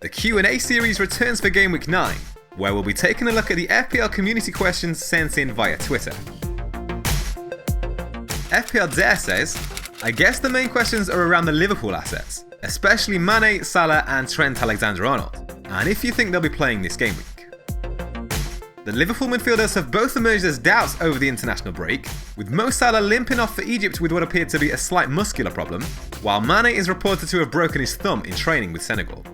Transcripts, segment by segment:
the Q&A series returns for Gameweek 9, where we'll be taking a look at the FPL community questions sent in via Twitter. FPL says, I guess the main questions are around the Liverpool assets, especially Mané, Salah and Trent AlexanderArnold, and if you think they'll be playing this game week. The Liverpool midfielders have both emerged as doubts over the international break, with Mo Salah limping off for Egypt with what appeared to be a slight muscular problem, while Mané is reported to have broken his thumb in training with Senegal.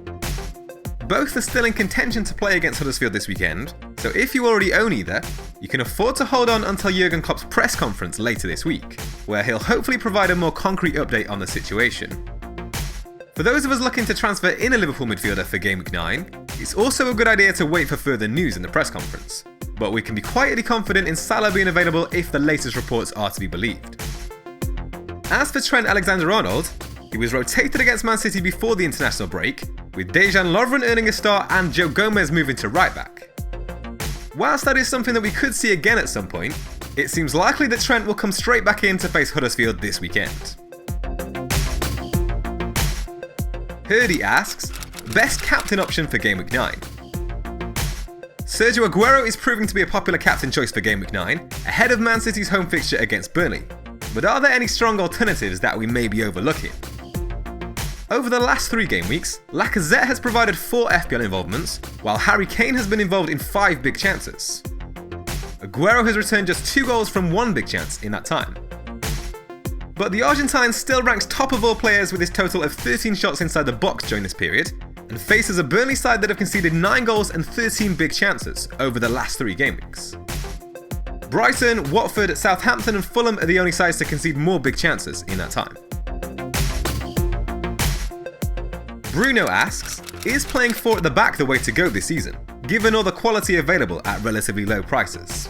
Both are still in contention to play against Huddersfield this weekend, so if you already own either, you can afford to hold on until Jurgen Klopp's press conference later this week, where he'll hopefully provide a more concrete update on the situation. For those of us looking to transfer in a Liverpool midfielder for Gameweek 9, it's also a good idea to wait for further news in the press conference, but we can be quietly confident in Salah being available if the latest reports are to be believed. As for Trent AlexanderArnold, he was rotated against Man City before the international break, with Dejan Lovren earning a start and Joe Gomez moving to right back. Whilst that is something that we could see again at some point, it seems likely that Trent will come straight back in to face Huddersfield this weekend. Herdy asks, best captain option for Gameweek 9? Sergio Aguero is proving to be a popular captain choice for Gameweek 9, ahead of Man City's home fixture against Burnley. But are there any strong alternatives that we may be overlooking? Over the last 3 game weeks, Lacazette has provided 4 FPL involvements, while Harry Kane has been involved in 5 big chances. Aguero has returned just 2 goals from 1 big chance in that time. But the Argentine still ranks top of all players with his total of 13 shots inside the box during this period, and faces a Burnley side that have conceded 9 goals and 13 big chances over the last 3 game weeks. Brighton, Watford, Southampton and Fulham are the only sides to concede more big chances in that time. Bruno asks, is playing 4 at the back the way to go this season, given all the quality available at relatively low prices?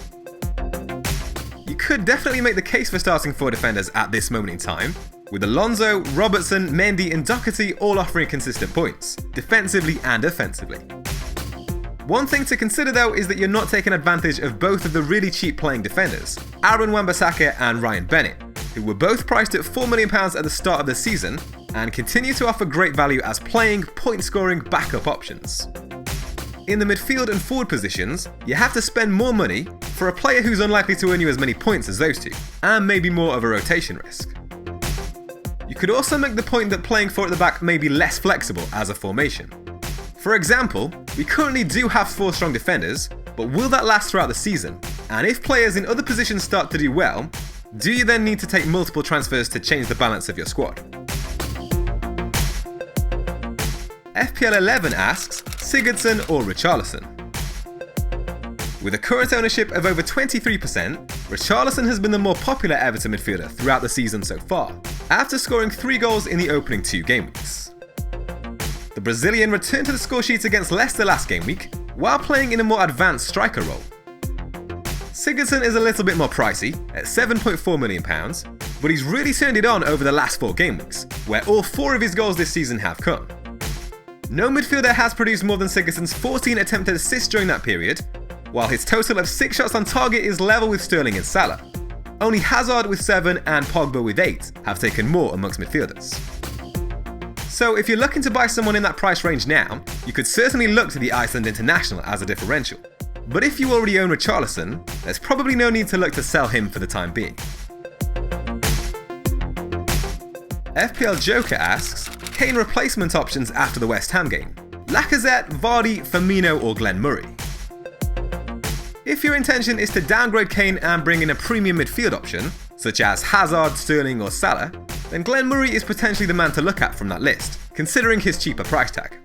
You could definitely make the case for starting 4 defenders at this moment in time, with Alonso, Robertson, Mendy and Doherty all offering consistent points, defensively and offensively. One thing to consider though is that you're not taking advantage of both of the really cheap playing defenders, Aaron Wan-Bissaka and Ryan Bennett, who were both priced at £4 million at the start of the season and continue to offer great value as playing, point-scoring backup options. In the midfield and forward positions, you have to spend more money for a player who's unlikely to earn you as many points as those two, and maybe more of a rotation risk. You could also make the point that playing 4 at the back may be less flexible as a formation. For example, we currently do have 4 strong defenders, but will that last throughout the season? And if players in other positions start to do well, do you then need to take multiple transfers to change the balance of your squad? FPL11 asks, Sigurdsson or Richarlison? With a current ownership of over 23%, Richarlison has been the more popular Everton midfielder throughout the season so far, after scoring 3 goals in the opening 2 game weeks. The Brazilian returned to the score sheet against Leicester last game week, while playing in a more advanced striker role. Sigurdsson is a little bit more pricey, at £7.4 million, but he's really turned it on over the last 4 game weeks, where all 4 of his goals this season have come. No midfielder has produced more than Sigurdsson's 14 attempted assists during that period, while his total of 6 shots on target is level with Sterling and Salah. Only Hazard with 7 and Pogba with 8 have taken more amongst midfielders. So if you're looking to buy someone in that price range now, you could certainly look to the Iceland international as a differential. But if you already own Richarlison, there's probably no need to look to sell him for the time being. FPL Joker asks, Kane replacement options after the West Ham game? Lacazette, Vardy, Firmino or Glenn Murray? If your intention is to downgrade Kane and bring in a premium midfield option, such as Hazard, Sterling or Salah, then Glenn Murray is potentially the man to look at from that list, considering his cheaper price tag.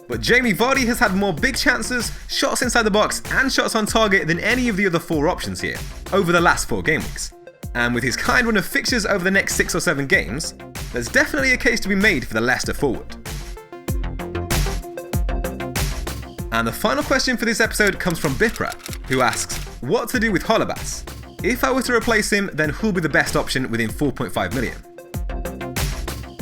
But Jamie Vardy has had more big chances, shots inside the box and shots on target than any of the other 4 options here, over the last 4 game weeks. And with his kind run of fixtures over the next 6 or 7 games, there's definitely a case to be made for the Leicester forward. And the final question for this episode comes from Bipra, who asks, what to do with Holebas? If I were to replace him, then who'll be the best option within 4.5 million?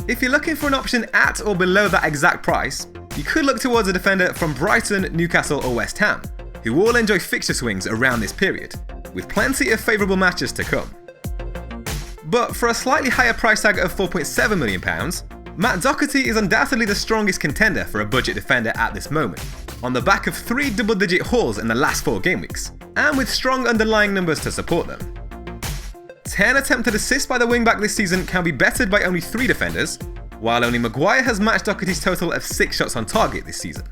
If you're looking for an option at or below that exact price, you could look towards a defender from Brighton, Newcastle or West Ham, who all enjoy fixture swings around this period, with plenty of favourable matches to come. But for a slightly higher price tag of £4.7 million, Matt Doherty is undoubtedly the strongest contender for a budget defender at this moment, on the back of 3 double-digit hauls in the last 4 game weeks, and with strong underlying numbers to support them. 10 attempted assists by the wingback this season can be bettered by only 3 defenders, while only Maguire has matched Doherty's total of 6 shots on target this season.